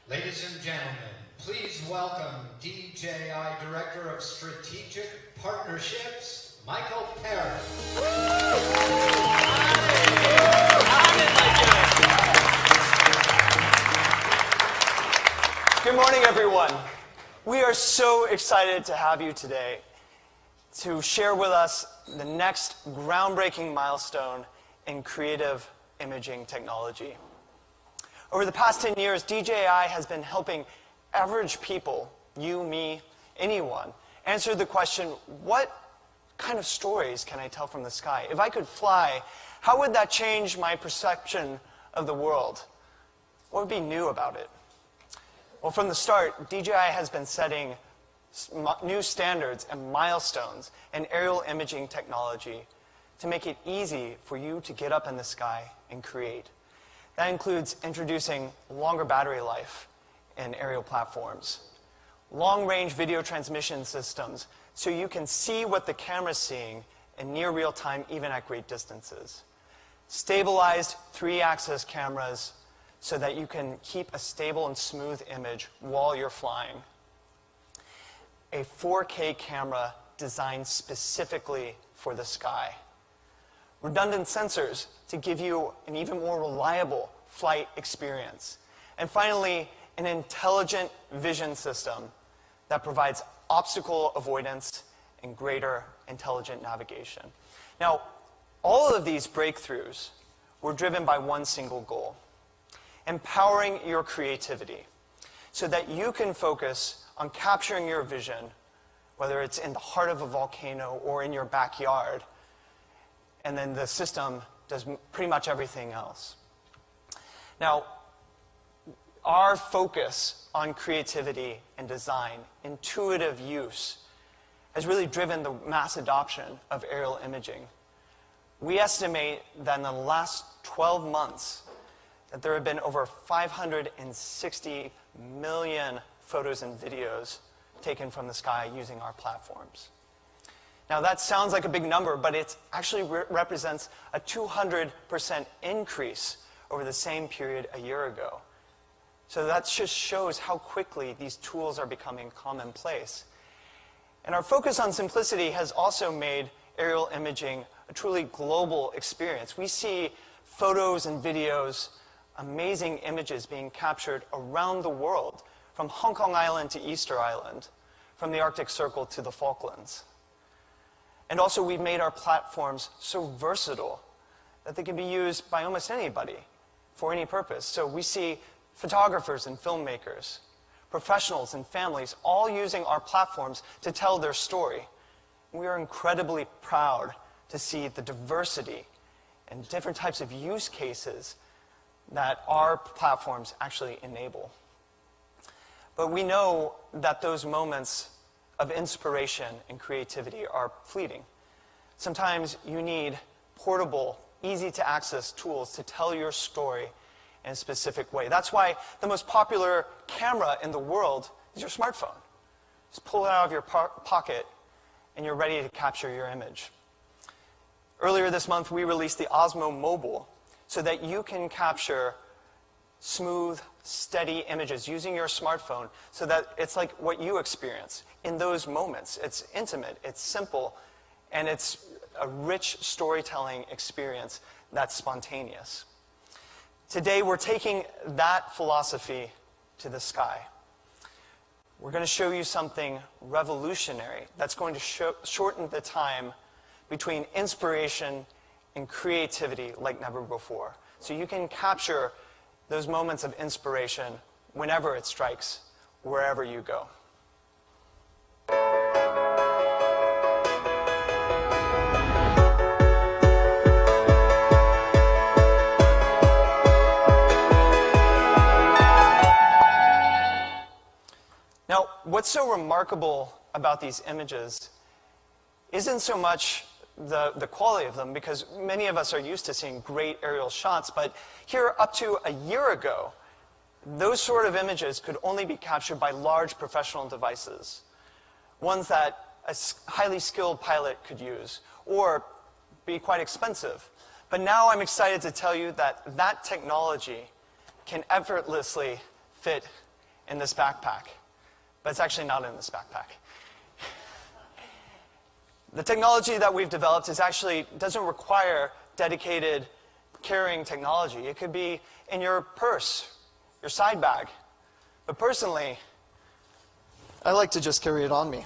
Ladies and gentlemen, please welcome DJI Director of Strategic Partnerships, Michael Perry. Good morning, everyone. We are so excited to have you today to share with us the next groundbreaking milestone in creative imaging technology. Over the past 10 years, DJI has been helping average people, you, me, anyone, answer the question, what kind of stories can I tell from the sky? If I could fly, how would that change my perception of the world? What would be new about it? Well, from the start, DJI has been setting new standards and milestones in aerial imaging technology to make it easy for you to get up in the sky and create. That includes introducing longer battery life in aerial platforms, long-range video transmission systems so you can see what the camera's seeing in near real time, even at great distances, stabilized 3-axis cameras so that you can keep a stable and smooth image while you're flying, a 4K camera designed specifically for the sky, redundant sensors to give you an even more reliable flight experience. And finally, an intelligent vision system that provides obstacle avoidance and greater intelligent navigation. Now, all of these breakthroughs were driven by one single goal: empowering your creativity so that you can focus on capturing your vision, whether it's in the heart of a volcano or in your backyard, and then the system does pretty much everything else. Now, our focus on creativity and design, intuitive use, has really driven the mass adoption of aerial imaging. We estimate that in the last 12 months, that there have been over 560 million photos and videos taken from the sky using our platforms. Now, that sounds like a big number, but it actually represents a 200% increase over the same period a year ago. So that just shows how quickly these tools are becoming commonplace. And our focus on simplicity has also made aerial imaging a truly global experience. We see photos and videos, amazing images being captured around the world, from Hong Kong Island to Easter Island, from the Arctic Circle to the Falklands. And also, we've made our platforms so versatile that they can be used by almost anybody for any purpose. So we see photographers and filmmakers, professionals and families all using our platforms to tell their story. We are incredibly proud to see the diversity and different types of use cases that our platforms actually enable. But we know that those moments of inspiration and creativity are fleeting. Sometimes you need portable, easy-to-access tools to tell your story in a specific way. That's why the most popular camera in the world is your smartphone. Just pull it out of your pocket, and you're ready to capture your image. Earlier this month, we released the Osmo Mobile so that you can capture smooth, steady images using your smartphone so that it's like what you experience in those moments. It's intimate, it's simple, and it's a rich storytelling experience that's spontaneous. Today, we're taking that philosophy to the sky. We're going to show you something revolutionary that's going to shorten the time between inspiration and creativity like never before. So you can capture those moments of inspiration whenever it strikes, wherever you go. Now, what's so remarkable about these images isn't so much the quality of them, because many of us are used to seeing great aerial shots, but here, up to a year ago, those sort of images could only be captured by large professional devices, ones that a highly skilled pilot could use, or be quite expensive. But now I'm excited to tell you that that technology can effortlessly fit in this backpack, but it's actually not in this backpack. The technology that we've developed doesn't require dedicated carrying technology. It could be in your purse, your side bag. But personally, I like to just carry it on me.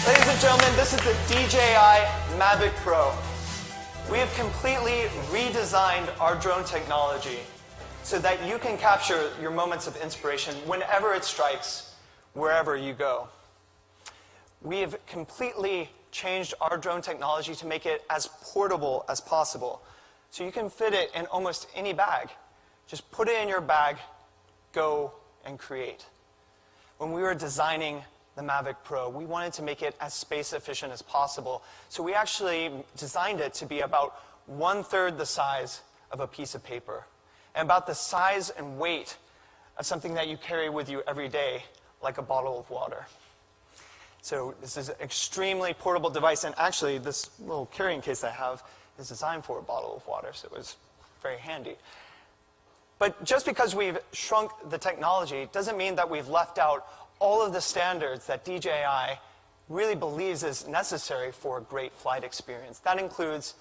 Ladies and gentlemen, this is the DJI Mavic Pro. We have completely redesigned our drone technology so that you can capture your moments of inspiration whenever it strikes, wherever you go. We have completely changed our drone technology to make it as portable as possible. So you can fit it in almost any bag. Just put it in your bag, go and create. When we were designing the Mavic Pro, we wanted to make it as space efficient as possible. So we actually designed it to be about 1/3 the size of a piece of paper, and about the size and weight of something that you carry with you every day, like a bottle of water. So this is an extremely portable device, and actually this little carrying case I have is designed for a bottle of water, so it was very handy. But just because we've shrunk the technology doesn't mean that we've left out all of the standards that DJI really believes is necessary for a great flight experience. That includes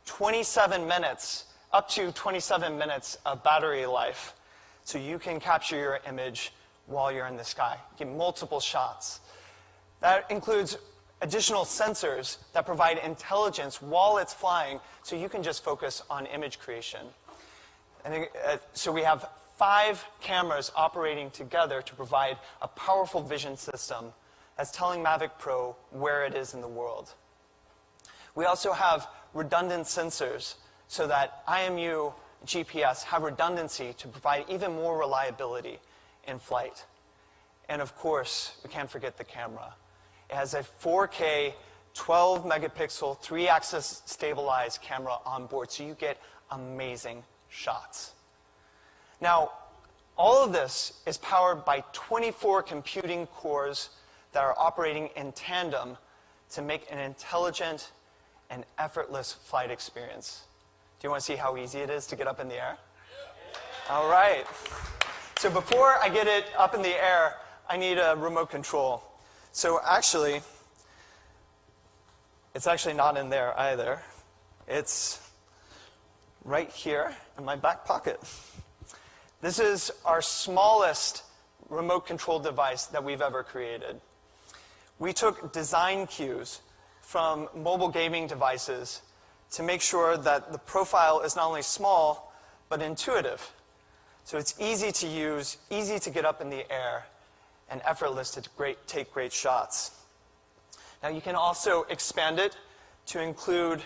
27 minutes, up to 27 minutes of battery life, so you can capture your image while you're in the sky. Get multiple shots. That includes additional sensors that provide intelligence while it's flying, so you can just focus on image creation. And so we have 5 cameras operating together to provide a powerful vision system that's telling Mavic Pro where it is in the world. We also have redundant sensors so that IMU GPS have redundancy to provide even more reliability in flight. And of course, we can't forget the camera. It has a 4K, 12 megapixel, 3-axis stabilized camera on board, so you get amazing shots. Now, all of this is powered by 24 computing cores that are operating in tandem to make an intelligent and effortless flight experience. Do you want to see how easy it is to get up in the air? All right. So before I get it up in the air, I need a remote control. So actually, it's actually not in there either. It's right here in my back pocket. This is our smallest remote control device that we've ever created. We took design cues from mobile gaming devices to make sure that the profile is not only small, but intuitive. So it's easy to use, easy to get up in the air, and effortless to take great shots. Now you can also expand it to include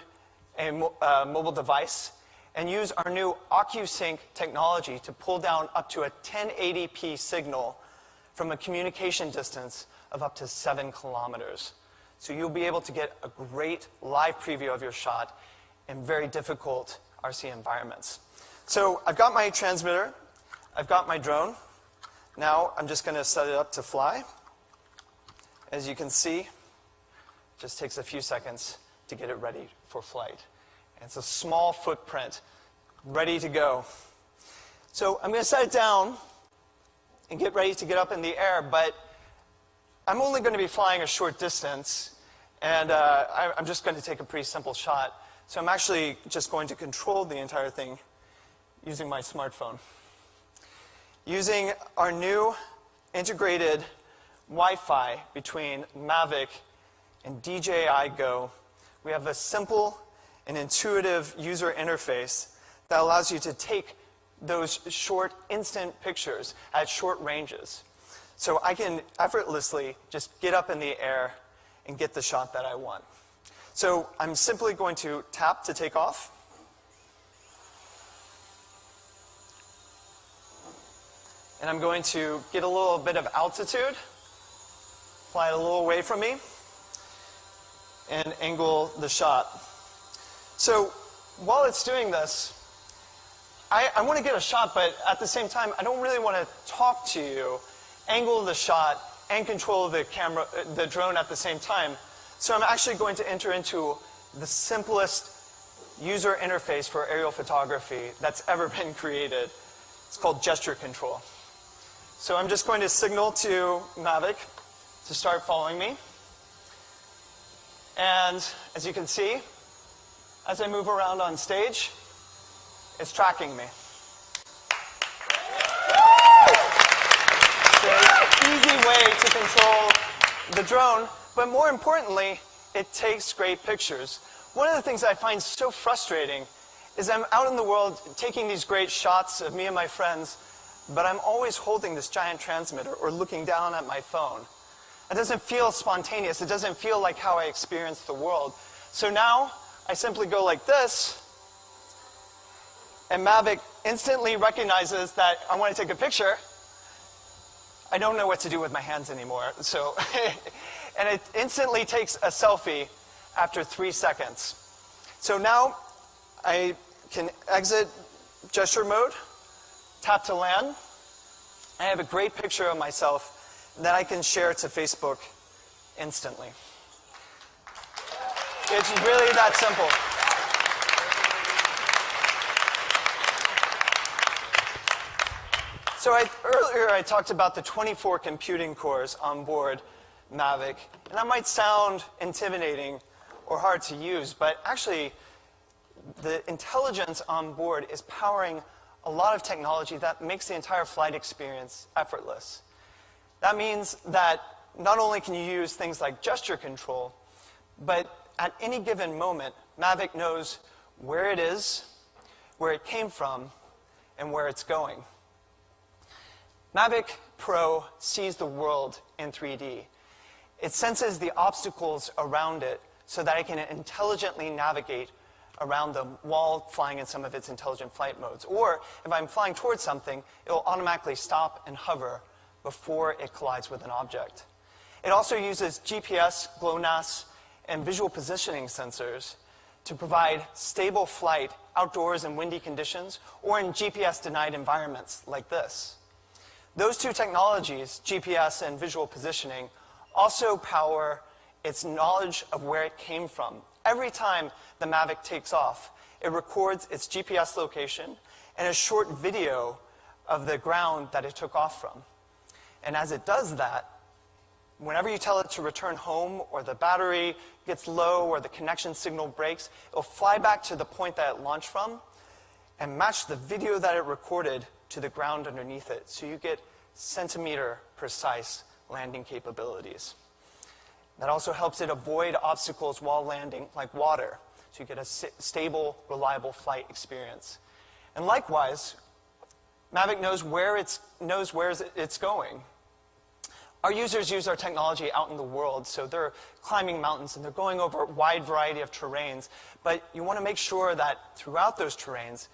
a mobile device and use our new OcuSync technology to pull down up to a 1080p signal from a communication distance of up to 7 kilometers. So you'll be able to get a great live preview of your shot in very difficult RC environments. So I've got my transmitter, I've got my drone. Now I'm just going to set it up to fly. As you can see, it just takes a few seconds to get it ready for flight. And it's a small footprint, ready to go. So I'm going to set it down and get ready to get up in the air, but I'm only going to be flying a short distance, and I'm just going to take a pretty simple shot. So I'm actually just going to control the entire thing using my smartphone. Using our new integrated Wi-Fi between Mavic and DJI Go, we have a simple and intuitive user interface that allows you to take those short, instant pictures at short ranges. So I can effortlessly just get up in the air and get the shot that I want. So I'm simply going to tap to take off. And I'm going to get a little bit of altitude, fly it a little away from me, and angle the shot. So while it's doing this, I want to get a shot, but at the same time, I don't really want to talk to you, angle the shot, and control the camera, the drone at the same time. So I'm actually going to enter into the simplest user interface for aerial photography that's ever been created. It's called gesture control. So I'm just going to signal to Mavic to start following me. And as you can see, as I move around on stage, it's tracking me. It's an easy way to control the drone, but more importantly, it takes great pictures. One of the things I find so frustrating is I'm out in the world taking these great shots of me and my friends, but I'm always holding this giant transmitter or looking down at my phone. It doesn't feel spontaneous. It doesn't feel like how I experience the world. So now I simply go like this, and Mavic instantly recognizes that I want to take a picture. I don't know what to do with my hands anymore. So, and it instantly takes a selfie after 3 seconds. So now I can exit gesture mode, tap to land. I have a great picture of myself that I can share to Facebook instantly. It's really that simple. So earlier I talked about the 24 computing cores on board Mavic, and that might sound intimidating or hard to use, but actually the intelligence on board is powering a lot of technology that makes the entire flight experience effortless. That means that not only can you use things like gesture control, but at any given moment, Mavic knows where it is, where it came from, and where it's going. Mavic Pro sees the world in 3D. It senses the obstacles around it so that it can intelligently navigate around them while flying in some of its intelligent flight modes. Or if I'm flying towards something, it will automatically stop and hover before it collides with an object. It also uses GPS, GLONASS, and visual positioning sensors to provide stable flight outdoors in windy conditions or in GPS-denied environments like this. Those two technologies, GPS and visual positioning, also power its knowledge of where it came from. Every time the Mavic takes off, it records its GPS location and a short video of the ground that it took off from. And as it does that, whenever you tell it to return home or the battery gets low or the connection signal breaks, it'll fly back to the point that it launched from and match the video that it recorded to the ground underneath it. So you get centimeter precise landing capabilities. That also helps it avoid obstacles while landing, like water. So you get a stable, reliable flight experience. And likewise, Mavic knows where it's going. Our users use our technology out in the world, so they're climbing mountains and they're going over a wide variety of terrains. But you want to make sure that throughout those terrains,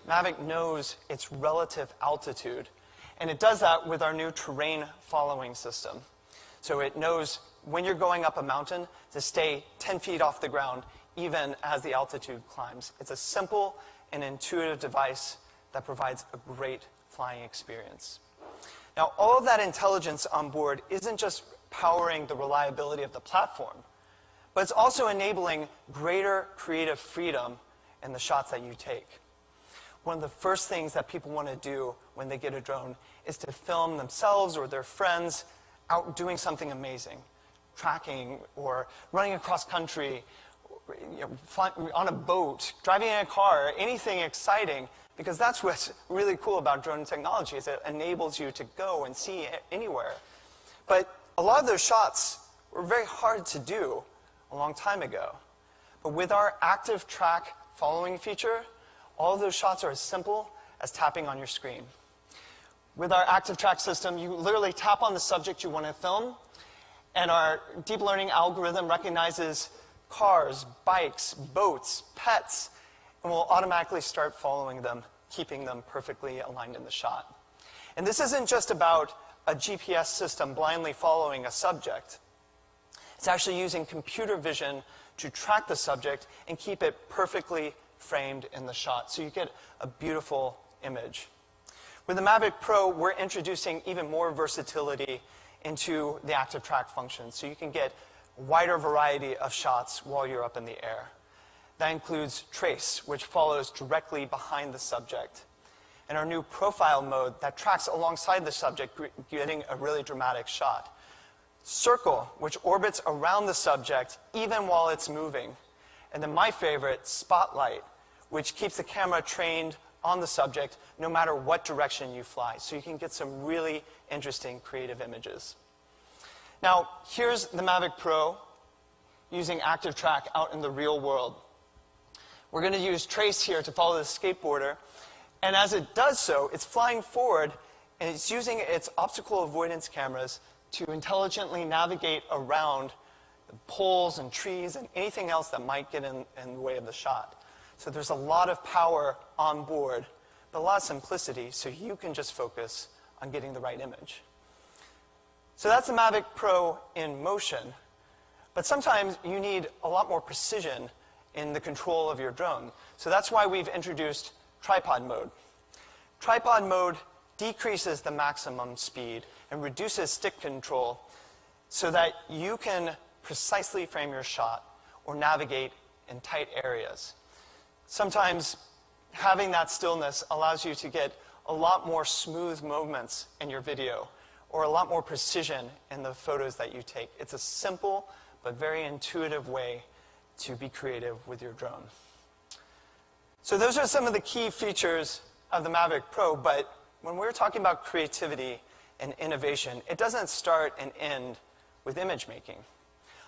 Mavic knows its relative altitude. And it does that with our new terrain following system. So it knows when you're going up a mountain to stay 10 feet off the ground, even as the altitude climbs. It's a simple and intuitive device that provides a great flying experience. Now, all of that intelligence on board isn't just powering the reliability of the platform, but it's also enabling greater creative freedom in the shots that you take. One of the first things that people want to do when they get a drone is to film themselves or their friends out doing something amazing, tracking or running across country, on a boat, driving in a car, anything exciting, because that's what's really cool about drone technology is it enables you to go and see anywhere. But a lot of those shots were very hard to do a long time ago. But with our active track following feature, all of those shots are as simple as tapping on your screen. With our active track system, you literally tap on the subject you want to film, and our deep learning algorithm recognizes cars, bikes, boats, pets, and will automatically start following them, keeping them perfectly aligned in the shot. And this isn't just about a GPS system blindly following a subject. It's actually using computer vision to track the subject and keep it perfectly framed in the shot, so you get a beautiful image. With the Mavic Pro, we're introducing even more versatility into the active track function, so you can get a wider variety of shots while you're up in the air. That includes trace, which follows directly behind the subject, and our new profile mode that tracks alongside the subject, getting a really dramatic shot. Circle, which orbits around the subject even while it's moving. And then my favorite, spotlight, which keeps the camera trained on the subject no matter what direction you fly. So you can get some really interesting creative images. Now, here's the Mavic Pro using active track out in the real world. We're going to use trace here to follow the skateboarder. And as it does so, it's flying forward, and it's using its obstacle avoidance cameras to intelligently navigate around the poles and trees and anything else that might get in the way of the shot. So there's a lot of power on board, but a lot of simplicity, so you can just focus on getting the right image. So that's the Mavic Pro in motion. But sometimes you need a lot more precision in the control of your drone. So that's why we've introduced tripod mode. Tripod mode decreases the maximum speed and reduces stick control so that you can precisely frame your shot or navigate in tight areas. Sometimes having that stillness allows you to get a lot more smooth movements in your video or a lot more precision in the photos that you take. It's a simple but very intuitive way to be creative with your drone. So those are some of the key features of the Mavic Pro, but when we're talking about creativity and innovation, it doesn't start and end with image making.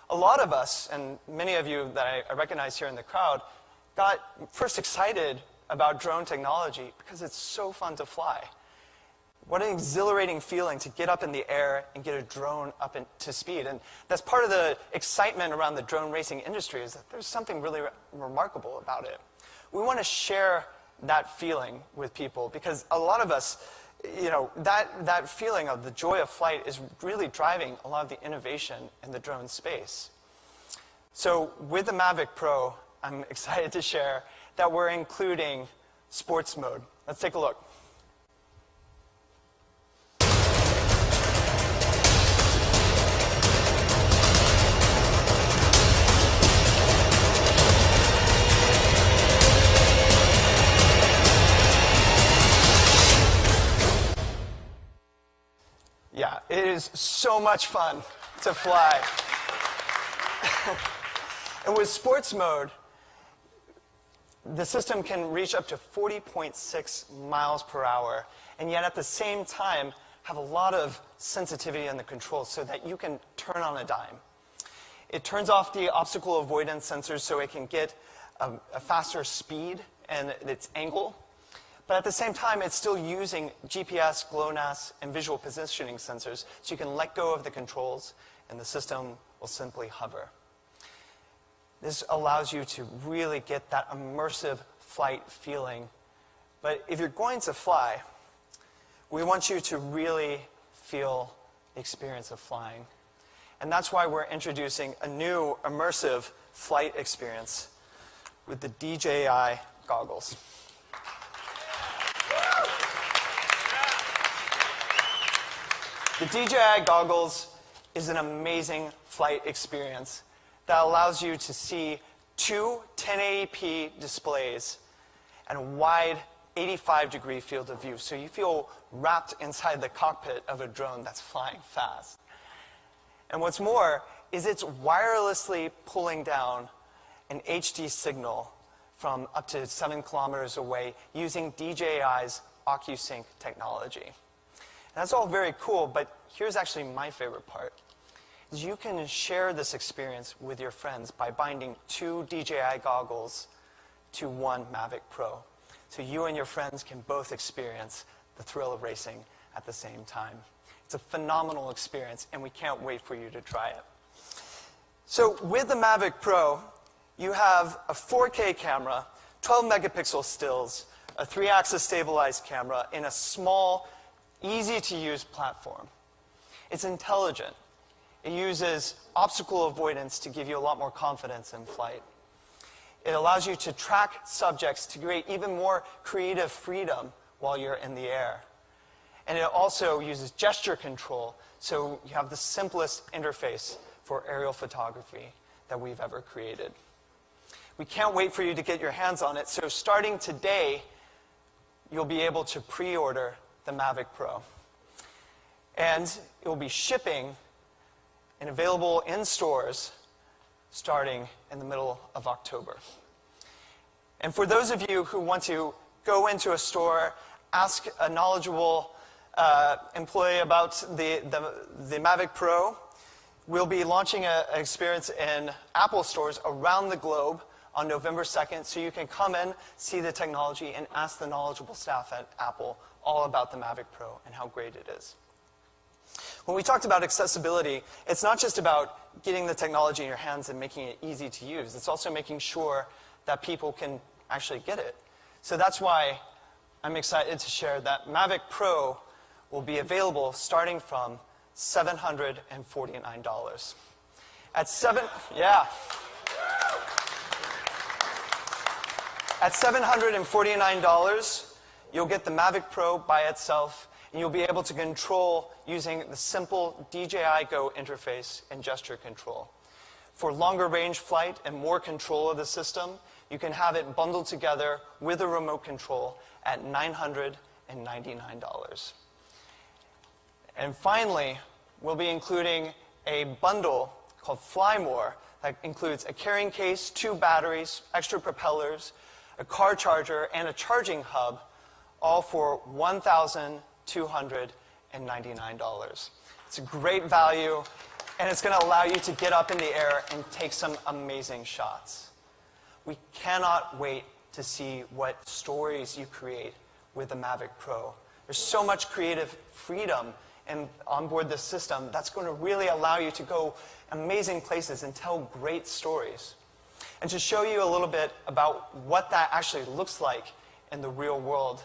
A lot of us, and many of you that I recognize here in the crowd, got first excited about drone technology because it's so fun to fly. What an exhilarating feeling to get up in the air and get a drone up to speed. And that's part of the excitement around the drone racing industry, is that there's something really remarkable about it. We want to share that feeling with people because a lot of us, that feeling of the joy of flight is really driving a lot of the innovation in the drone space. So with the Mavic Pro, I'm excited to share that we're including sports mode. Let's take a look. Yeah, it is so much fun to fly. And with sports mode, the system can reach up to 40.6 miles per hour, and yet at the same time have a lot of sensitivity in the controls so that you can turn on a dime. It turns off the obstacle avoidance sensors so it can get a faster speed and its angle. But at the same time, it's still using GPS, GLONASS, and visual positioning sensors, so you can let go of the controls, and the system will simply hover. This allows you to really get that immersive flight feeling. But if you're going to fly, we want you to really feel the experience of flying. And that's why we're introducing a new immersive flight experience with the DJI goggles. The DJI goggles is an amazing flight experience that allows you to see two 1080p displays and a wide 85-degree field of view. So you feel wrapped inside the cockpit of a drone that's flying fast. And what's more is it's wirelessly pulling down an HD signal from up to 7 kilometers away using DJI's OcuSync technology. And that's all very cool, but here's actually my favorite part. Is you can share this experience with your friends by binding 2 DJI goggles to one Mavic Pro. So you and your friends can both experience the thrill of racing at the same time. It's a phenomenal experience, and we can't wait for you to try it. So with the Mavic Pro, you have a 4K camera, 12 megapixel stills, a 3-axis stabilized camera in a small, easy-to-use platform. It's intelligent. It uses obstacle avoidance to give you a lot more confidence in flight. It allows you to track subjects to create even more creative freedom while you're in the air. And it also uses gesture control So you have the simplest interface for aerial photography that we've ever created. We can't wait for you to get your hands on it. So starting today, you'll be able to pre-order the Mavic Pro. And it will be shipping and available in stores starting in the middle of October. And for those of you who want to go into a store, ask a knowledgeable employee about the Mavic Pro, we'll be launching an experience in Apple stores around the globe on November 2nd, so you can come in, see the technology, and ask the knowledgeable staff at Apple all about the Mavic Pro and how great it is. When we talked about accessibility, it's not just about getting the technology in your hands and making it easy to use. It's also making sure that people can actually get it. So that's why I'm excited to share that Mavic Pro will be available starting from $749. At $749, you'll get the Mavic Pro by itself, and you'll be able to control using the simple DJI Go interface and gesture control. For longer range flight and more control of the system, you can have it bundled together with a remote control at $999. And finally, we'll be including a bundle called Fly More that includes a carrying case, 2 batteries, extra propellers, a car charger, and a charging hub, all for $1,299. It's a great value, and it's going to allow you to get up in the air and take some amazing shots. We cannot wait to see what stories you create with the Mavic Pro. There's so much creative freedom on board this system that's going to really allow you to go amazing places and tell great stories. And to show you a little bit about what that actually looks like in the real world,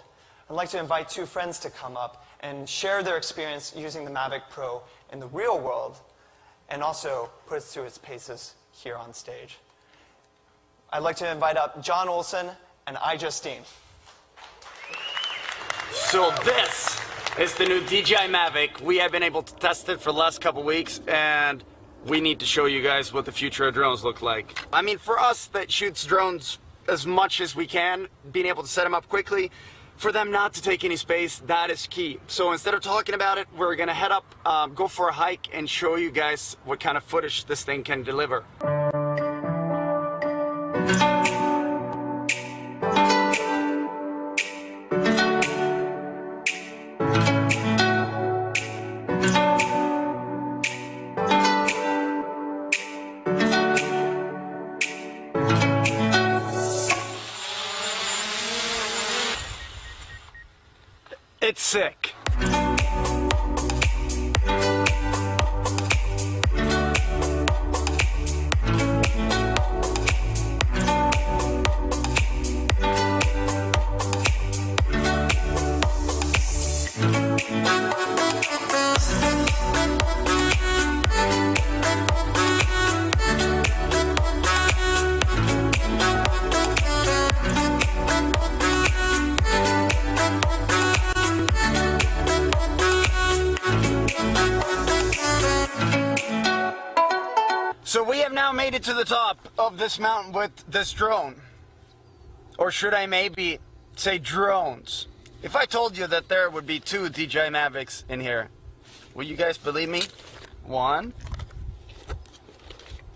I'd like to invite 2 friends to come up and share their experience using the Mavic Pro in the real world and also put it through its paces here on stage. I'd like to invite up John Olson and Justine. So this is the new DJI Mavic. We have been able to test it for the last couple weeks, and we need to show you guys what the future of drones look like. I mean, for us that shoots drones as much as we can, being able to set them up quickly, for them not to take any space, that is key. So instead of talking about it, we're gonna head up, go for a hike, and show you guys what kind of footage this thing can deliver. It's sick. So we have now made it to the top of this mountain with this drone. Or should I maybe say drones? If I told you that there would be 2 DJI Mavics in here, will you guys believe me? 1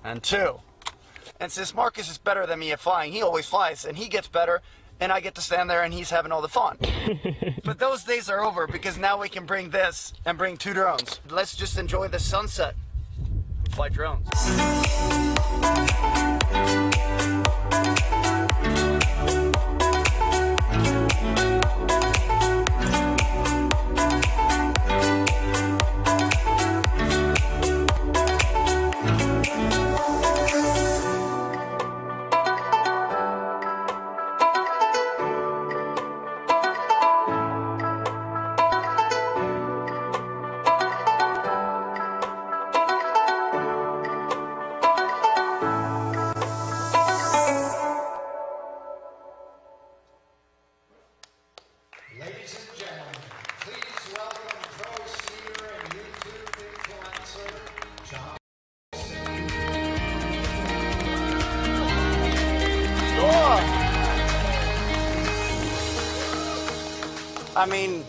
and 2. And since Marcus is better than me at flying, he always flies, and he gets better, and I get to stand there and he's having all the fun. But those days are over, because now we can bring this and bring 2 drones. Let's just enjoy the sunset. Fly drones. I mean,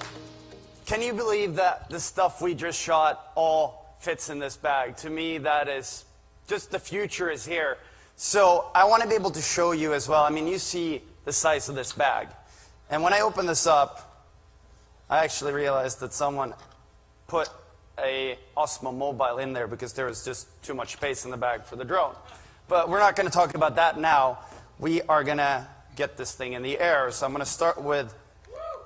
can you believe that the stuff we just shot all fits in this bag? To me, that is just the future is here. So I want to be able to show you as well. I mean, you see the size of this bag. And when I open this up, I actually realized that someone put a Osmo Mobile in there because there was just too much space in the bag for the drone. But we're not going to talk about that now. We are going to get this thing in the air. So I'm going to start with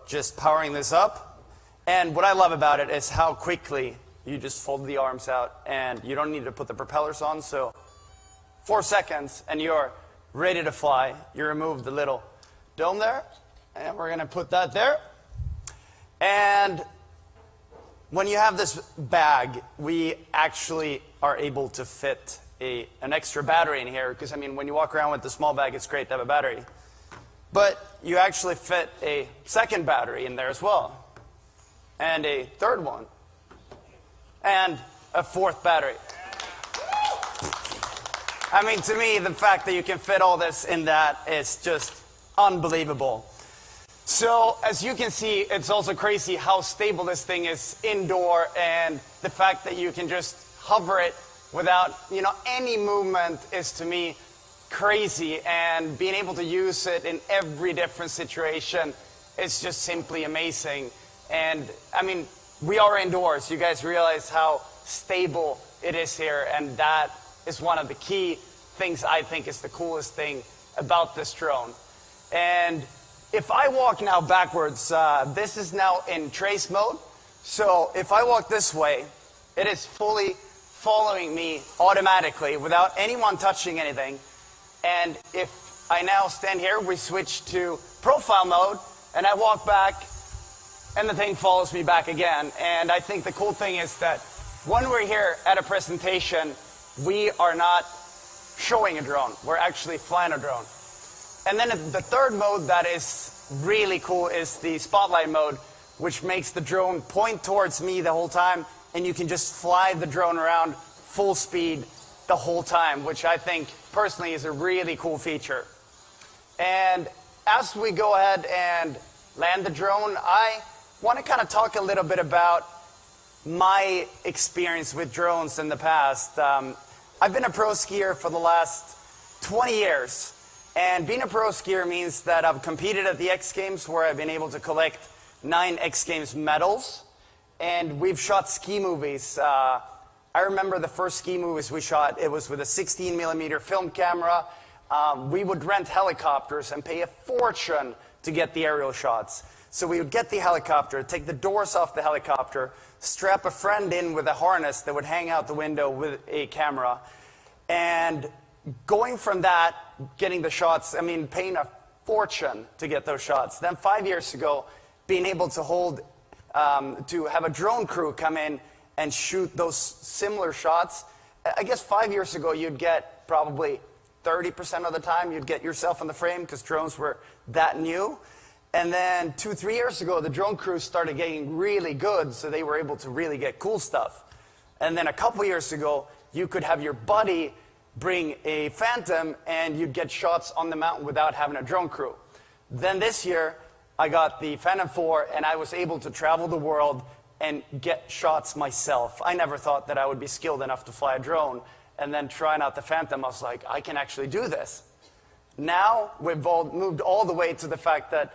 just powering this up. And what I love about it is how quickly you just fold the arms out and you don't need to put the propellers on. So 4 seconds and you're ready to fly. You remove the little dome there, and we're going to put that there. And when you have this bag, we actually are able to fit an extra battery in here, because I mean, when you walk around with the small bag, it's great to have a battery. But you actually fit a second battery in there as well, and a third one, and a fourth battery. I mean, to me, the fact that you can fit all this in that is just unbelievable. So, as you can see, it's also crazy how stable this thing is indoor, and the fact that you can just hover it without, any movement is, to me, crazy. And being able to use it in every different situation is just simply amazing. And, I mean, we are indoors. You guys realize how stable it is here, and that is one of the key things I think is the coolest thing about this drone. And if I walk now backwards, this is now in trace mode. So if I walk this way, it is fully following me automatically without anyone touching anything. And if I now stand here, we switch to profile mode, and I walk back, and the thing follows me back again. And I think the cool thing is that when we're here at a presentation, we are not showing a drone. We're actually flying a drone. And then the third mode that is really cool is the spotlight mode, which makes the drone point towards me the whole time, and you can just fly the drone around full speed the whole time, which I think personally is a really cool feature. And as we go ahead and land the drone, I want to kind of talk a little bit about my experience with drones in the past. I've been a pro skier for the last 20 years. And being a pro skier means that I've competed at the X Games, where I've been able to collect 9 X Games medals. And we've shot ski movies. I remember the first ski movies we shot, it was with a 16mm film camera. We would rent helicopters and pay a fortune to get the aerial shots. So we would get the helicopter, take the doors off the helicopter, strap a friend in with a harness that would hang out the window with a camera. And going from that, getting the shots, I mean, paying a fortune to get those shots. Then 5 years ago, being able to to have a drone crew come in and shoot those similar shots. I guess 5 years ago, you'd get probably 30% of the time, you'd get yourself in the frame because drones were that new. And then 2-3 years ago, the drone crews started getting really good, so they were able to really get cool stuff. And then a couple years ago, you could have your buddy bring a Phantom, and you'd get shots on the mountain without having a drone crew. Then this year, I got the Phantom 4, and I was able to travel the world and get shots myself. I never thought that I would be skilled enough to fly a drone. And then trying out the Phantom, I was like, I can actually do this. Now, we've moved all the way to the fact that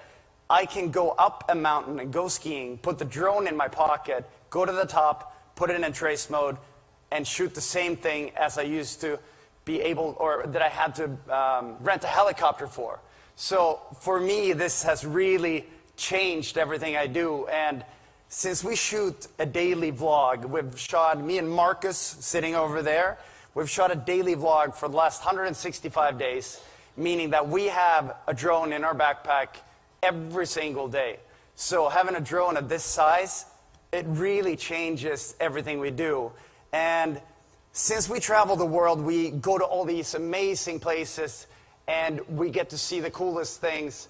I can go up a mountain and go skiing, put the drone in my pocket, go to the top, put it in trace mode, and shoot the same thing as I used to be able, or that I had to rent a helicopter for. So for me, this has really changed everything I do. And since we shoot a daily vlog, we've shot, me and Marcus sitting over there, we've shot a daily vlog for the last 165 days, meaning that we have a drone in our backpack every single day. So having a drone of this size, it really changes everything we do. And since we travel the world, we go to all these amazing places and we get to see the coolest things.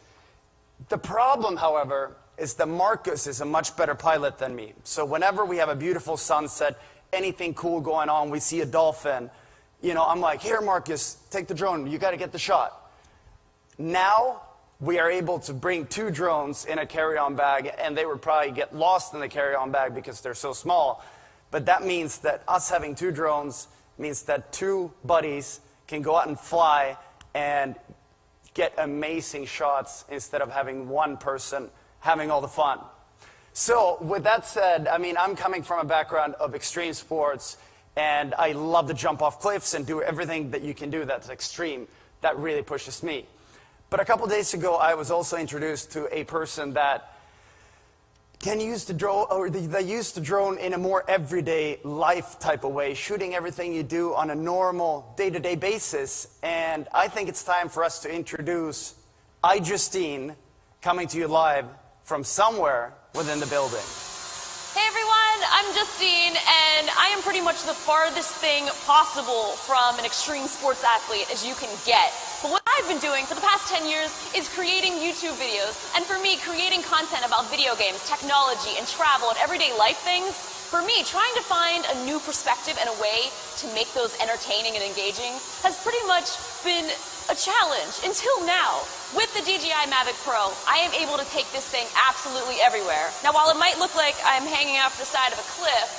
The problem, however, is that Marcus is a much better pilot than me. So whenever we have a beautiful sunset, anything cool going on, we see a dolphin, I'm like, here, Marcus, take the drone. You got to get the shot. Now, we are able to bring 2 drones in a carry-on bag, and they would probably get lost in the carry-on bag because they're so small. But that means that us having 2 drones means that 2 buddies can go out and fly and get amazing shots instead of having one person having all the fun. So with that said, I mean, I'm coming from a background of extreme sports, and I love to jump off cliffs and do everything that you can do that's extreme. That really pushes me. But a couple days ago, I was also introduced to a person that can use the drone, or they use the drone in a more everyday life type of way, shooting everything you do on a normal day-to-day basis. And I think it's time for us to introduce Justine, coming to you live from somewhere within the building. Hey everyone, I'm Justine, and I am pretty much the farthest thing possible from an extreme sports athlete as you can get. But what I've been doing for the past 10 years is creating YouTube videos. And for me, creating content about video games, technology, and travel and everyday life things, for me, trying to find a new perspective and a way to make those entertaining and engaging has pretty much been a challenge until now. With the DJI Mavic Pro, I am able to take this thing absolutely everywhere. Now, while it might look like I'm hanging off the side of a cliff,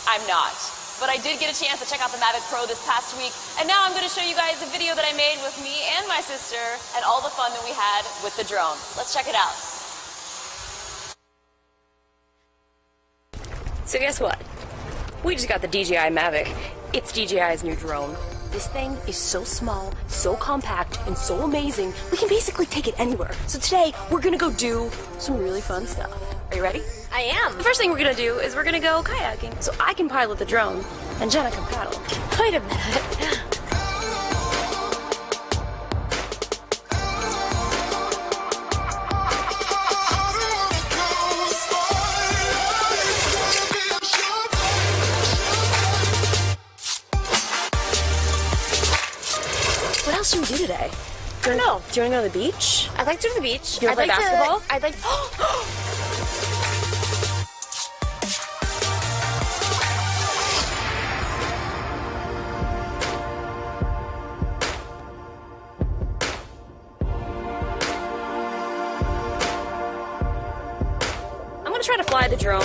I'm not. But I did get a chance to check out the Mavic Pro this past week, and now I'm going to show you guys a video that I made with me and my sister and all the fun that we had with the drone. Let's check it out. So guess what? We just got the DJI Mavic. It's DJI's new drone. This thing is so small, so compact, and so amazing, we can basically take it anywhere. So today, we're gonna go do some really fun stuff. Are you ready? I am. The first thing we're gonna do is we're gonna go kayaking. So I can pilot the drone, and Jenna can paddle. Wait a minute. What else should we do today? I don't know. Do you wanna go to the beach? I'd like to go to the beach. You wanna play basketball? I'd like. I'm gonna try to fly the drone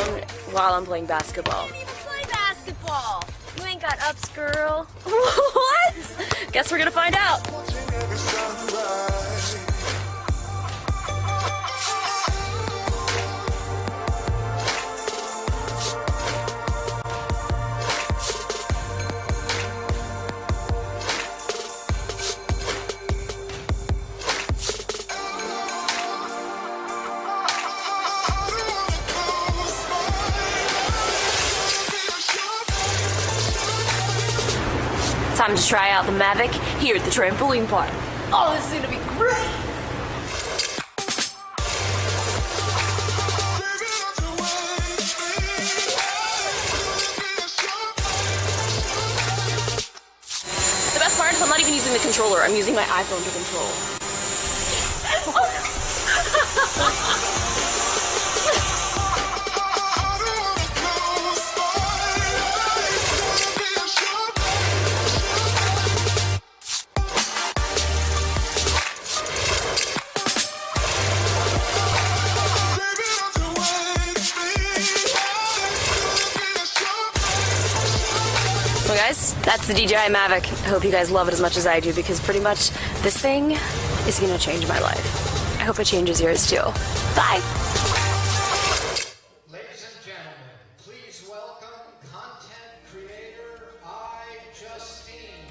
while I'm playing basketball. Play basketball. You ain't got ups, girl. What? Guess we're gonna find out. Time to try out the Mavic here at the trampoline park. Oh, this is gonna be great. The best part is I'm not even using the controller. I'm using my iPhone to control. Well guys, that's the DJI Mavic. I hope you guys love it as much as I do, because pretty much this thing is gonna change my life. I hope it changes yours too. Bye! Ladies and gentlemen, please welcome content creator Justine.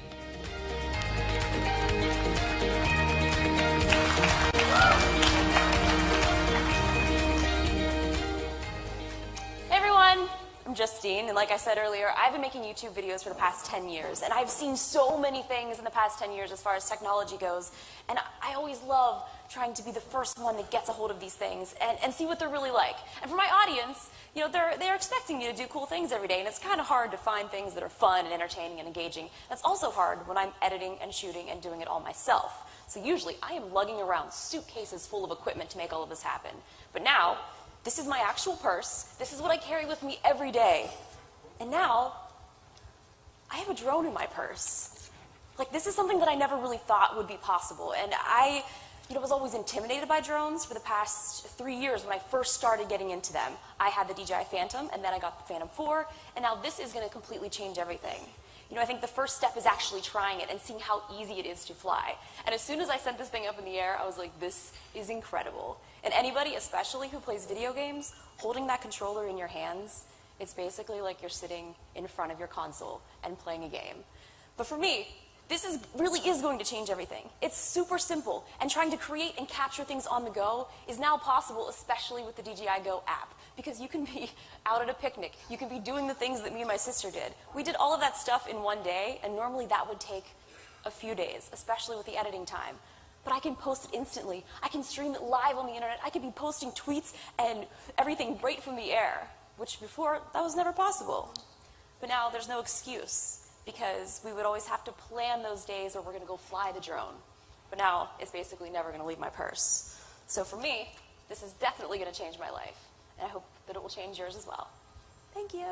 Hey everyone, I'm Justine, and like I said earlier, I've been making YouTube videos for the past 10 years, and I've seen so many things in the past 10 years as far as technology goes, and I always love trying to be the first one that gets a hold of these things and see what they're really like. And for my audience, you know, they're expecting you to do cool things every day, and it's kind of hard to find things that are fun and entertaining and engaging. That's also hard when I'm editing and shooting and doing it all myself. So usually I am lugging around suitcases full of equipment to make all of this happen. But now, this is my actual purse. This is what I carry with me every day. And now, I have a drone in my purse. Like, this is something that I never really thought would be possible. And I was always intimidated by drones for the past 3 years when I first started getting into them. I had the DJI Phantom, and then I got the Phantom 4, and now this is going to completely change everything. I think the first step is actually trying it and seeing how easy it is to fly. And as soon as I sent this thing up in the air, I was like, this is incredible. And anybody, especially who plays video games, holding that controller in your hands, it's basically like you're sitting in front of your console and playing a game. But for me, this really is going to change everything. It's super simple, and trying to create and capture things on the go is now possible, especially with the DJI Go app, because you can be out at a picnic, you can be doing the things that me and my sister did. We did all of that stuff in one day, and normally that would take a few days, especially with the editing time. But I can post it instantly. I can stream it live on the internet. I could be posting tweets and everything right from the air, which before, that was never possible. But now there's no excuse, because we would always have to plan those days where we're going to go fly the drone. But now it's basically never going to leave my purse. So for me, this is definitely going to change my life. And I hope that it will change yours as well. Thank you.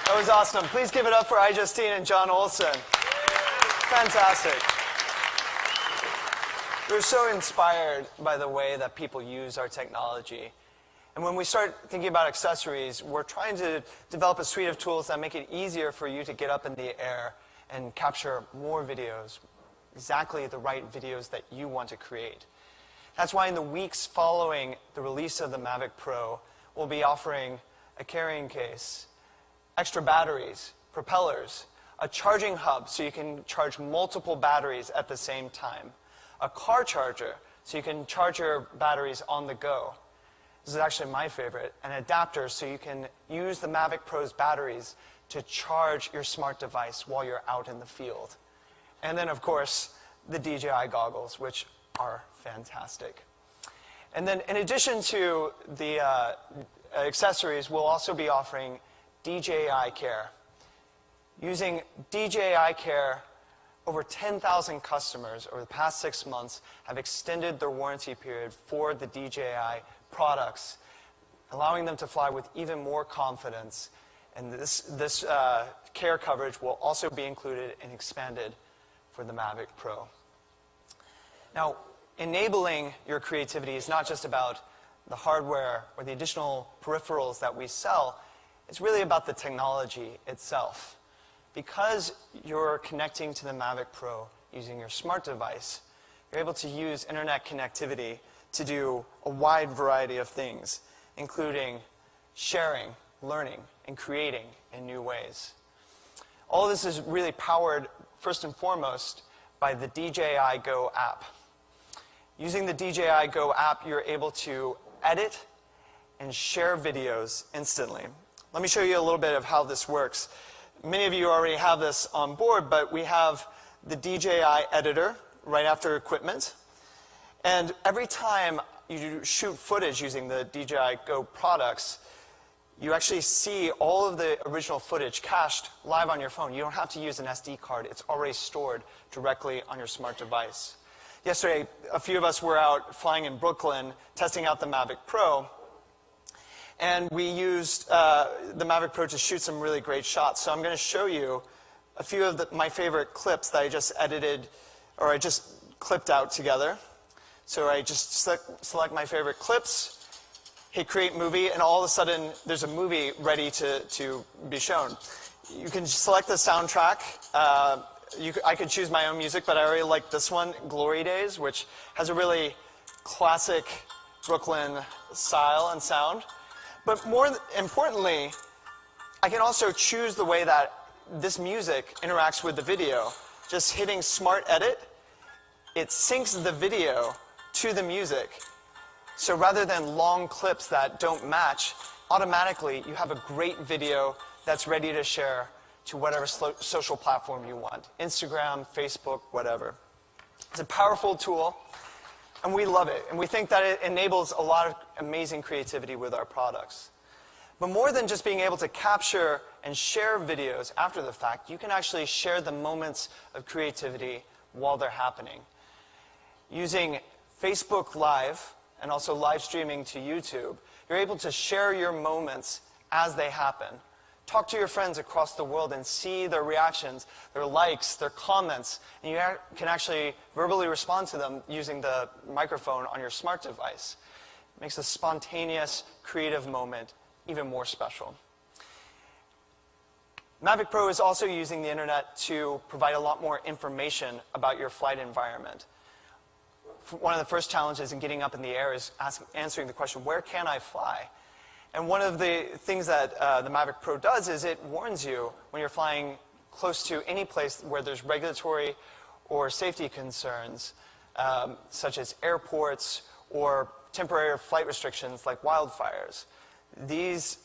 That was awesome. Please give it up for iJustine and John Olson. Fantastic. We're so inspired by the way that people use our technology. And when we start thinking about accessories, we're trying to develop a suite of tools that make it easier for you to get up in the air and capture more videos, exactly the right videos that you want to create. That's why in the weeks following the release of the Mavic Pro, we'll be offering a carrying case, extra batteries, propellers, a charging hub so you can charge multiple batteries at the same time, a car charger so you can charge your batteries on the go. This is actually my favorite, an adapter so you can use the Mavic Pro's batteries to charge your smart device while you're out in the field. And then, of course, the DJI goggles, which are fantastic. And then, in addition to the accessories, we'll also be offering DJI Care. Using DJI Care, over 10,000 customers over the past 6 months have extended their warranty period for the DJI products, allowing them to fly with even more confidence. And this care coverage will also be included and expanded for the Mavic Pro. Now, enabling your creativity is not just about the hardware or the additional peripherals that we sell. It's really about the technology itself. Because you're connecting to the Mavic Pro using your smart device, you're able to use internet connectivity to do a wide variety of things, including sharing, learning, and creating in new ways. All of this is really powered, first and foremost, by the DJI Go app. Using the DJI Go app, you're able to edit and share videos instantly. Let me show you a little bit of how this works. Many of you already have this on board, but we have the DJI editor right after equipment. And every time you shoot footage using the DJI Go products, you actually see all of the original footage cached live on your phone. You don't have to use an SD card. It's already stored directly on your smart device. Yesterday, a few of us were out flying in Brooklyn, testing out the Mavic Pro. And we used the Mavic Pro to shoot some really great shots. So I'm going to show you a few of my favorite clips that I just edited, or I just clipped out together. So I just select my favorite clips, hit create movie, and all of a sudden there's a movie ready to be shown. You can select the soundtrack. I could choose my own music, but I already like this one, Glory Days, which has a really classic Brooklyn style and sound. But more importantly, I can also choose the way that this music interacts with the video. Just hitting Smart Edit, it syncs the video to the music. So rather than long clips that don't match, automatically you have a great video that's ready to share to whatever social platform you want. Instagram, Facebook, whatever. It's a powerful tool. And we love it, and we think that it enables a lot of amazing creativity with our products. But more than just being able to capture and share videos after the fact, you can actually share the moments of creativity while they're happening. Using Facebook Live and also live streaming to YouTube, you're able to share your moments as they happen. Talk to your friends across the world and see their reactions, their likes, their comments, and you can actually verbally respond to them using the microphone on your smart device. It makes a spontaneous, creative moment even more special. Mavic Pro is also using the internet to provide a lot more information about your flight environment. One of the first challenges in getting up in the air is answering the question, where can I fly? And one of the things that the Mavic Pro does is it warns you when you're flying close to any place where there's regulatory or safety concerns, such as airports or temporary flight restrictions like wildfires. These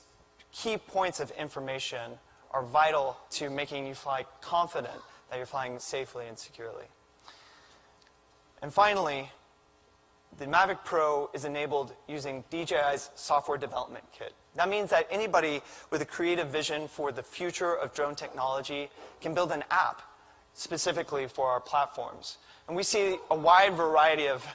key points of information are vital to making you fly confident that you're flying safely and securely. And finally, the Mavic Pro is enabled using DJI's software development kit. That means that anybody with a creative vision for the future of drone technology can build an app specifically for our platforms. And we see a wide variety of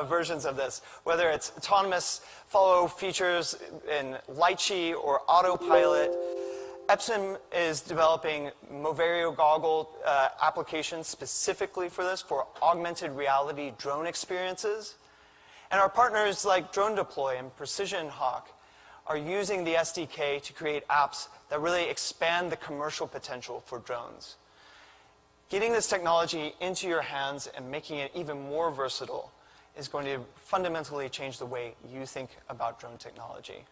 versions of this, whether it's autonomous follow features in Lychee or autopilot. Epson is developing Moverio goggle applications specifically for this, for augmented reality drone experiences. And our partners like Drone Deploy and Precision Hawk are using the SDK to create apps that really expand the commercial potential for drones. Getting this technology into your hands and making it even more versatile is going to fundamentally change the way you think about drone technology.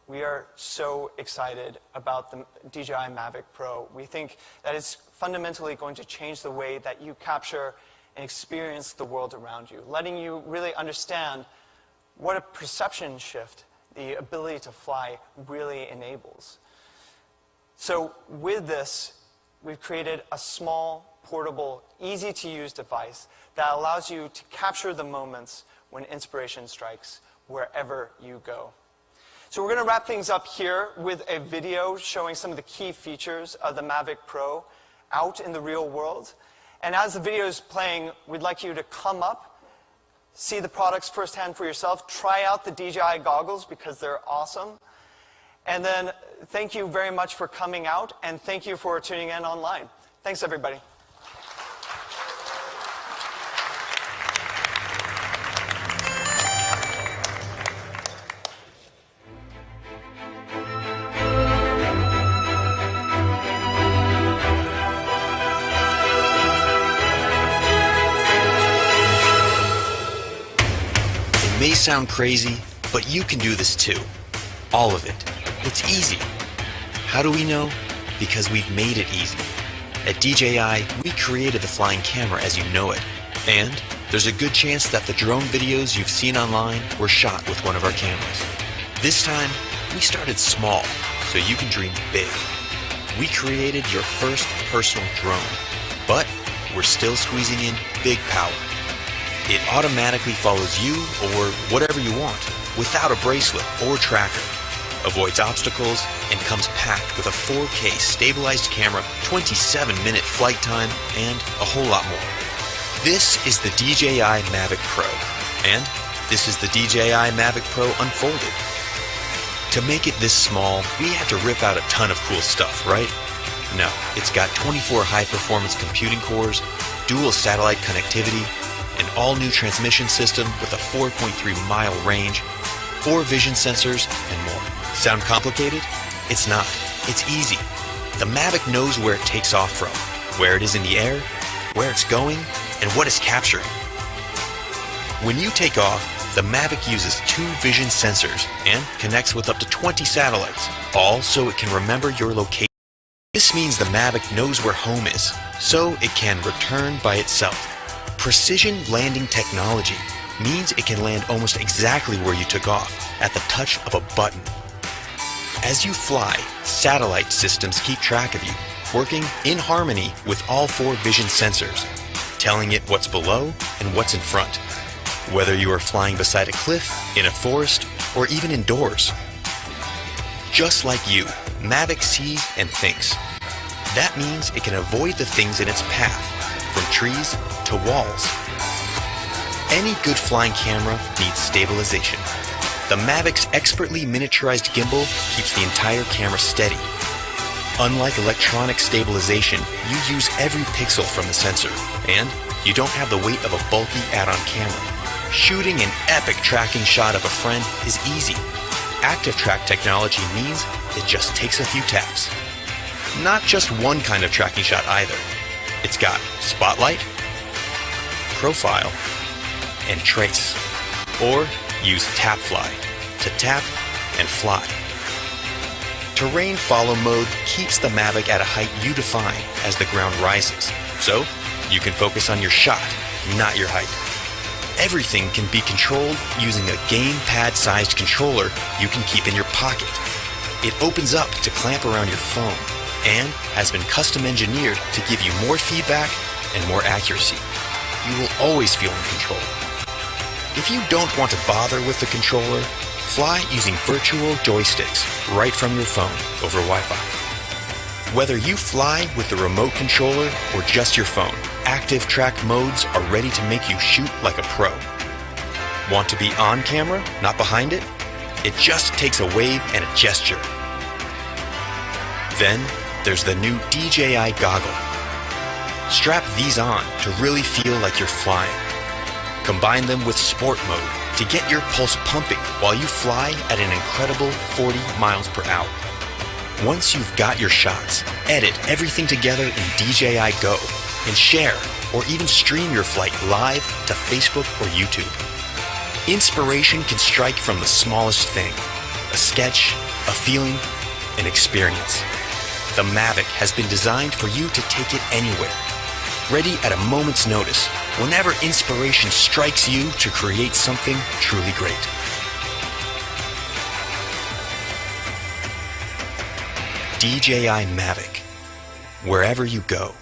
We are so excited about the DJI Mavic Pro. We think that it's fundamentally going to change the way that you capture and experience the world around you, letting you really understand what a perception shift the ability to fly really enables. So with this, we've created a small, portable, easy-to-use device that allows you to capture the moments when inspiration strikes wherever you go. So we're going to wrap things up here with a video showing some of the key features of the Mavic Pro out in the real world. And as the video is playing, we'd like you to come up, see the products firsthand for yourself, try out the DJI goggles because they're awesome. And then thank you very much for coming out, and thank you for tuning in online. Thanks, everybody. It may sound crazy, but you can do this too. All of it. It's easy. How do we know? Because we've made it easy. At DJI, we created the flying camera as you know it. And there's a good chance that the drone videos you've seen online were shot with one of our cameras. This time, we started small, so you can dream big. We created your first personal drone, but we're still squeezing in big power. It automatically follows you or whatever you want, without a bracelet or tracker, avoids obstacles, and comes packed with a 4K stabilized camera, 27-minute flight time, and a whole lot more. This is the DJI Mavic Pro, and this is the DJI Mavic Pro Unfolded. To make it this small, we had to rip out a ton of cool stuff, right? No, it's got 24 high-performance computing cores, dual satellite connectivity, an all-new transmission system with a 4.3-mile range, 4 vision sensors, and more. Sound complicated? It's not. It's easy. The Mavic knows where it takes off from, where it is in the air, where it's going, and what it's capturing. When you take off, the Mavic uses 2 vision sensors and connects with up to 20 satellites, all so it can remember your location. This means the Mavic knows where home is, so it can return by itself. Precision landing technology means it can land almost exactly where you took off, at the touch of a button. As you fly, satellite systems keep track of you, working in harmony with all 4 vision sensors, telling it what's below and what's in front, whether you are flying beside a cliff, in a forest, or even indoors. Just like you, Mavic sees and thinks. That means it can avoid the things in its path, from trees to walls. Any good flying camera needs stabilization. The Mavic's expertly miniaturized gimbal keeps the entire camera steady. Unlike electronic stabilization, you use every pixel from the sensor, and you don't have the weight of a bulky add-on camera. Shooting an epic tracking shot of a friend is easy. Active track technology means it just takes a few taps. Not just one kind of tracking shot either. It's got spotlight, profile, and trace. Or use tap fly to tap and fly. Terrain follow mode keeps the Mavic at a height you define as the ground rises, so you can focus on your shot, not your height. Everything can be controlled using a gamepad-sized controller you can keep in your pocket. It opens up to clamp around your phone and has been custom engineered to give you more feedback and more accuracy. You will always feel in control. If you don't want to bother with the controller, fly using virtual joysticks right from your phone over Wi-Fi. Whether you fly with the remote controller or just your phone, active track modes are ready to make you shoot like a pro. Want to be on camera, not behind it? It just takes a wave and a gesture. Then there's the new DJI goggle. Strap these on to really feel like you're flying. Combine them with sport mode to get your pulse pumping while you fly at an incredible 40 miles per hour. Once you've got your shots, edit everything together in DJI Go and share or even stream your flight live to Facebook or YouTube. Inspiration can strike from the smallest thing: a sketch, a feeling, an experience. The Mavic has been designed for you to take it anywhere, ready at a moment's notice, whenever inspiration strikes you to create something truly great. DJI Mavic, wherever you go.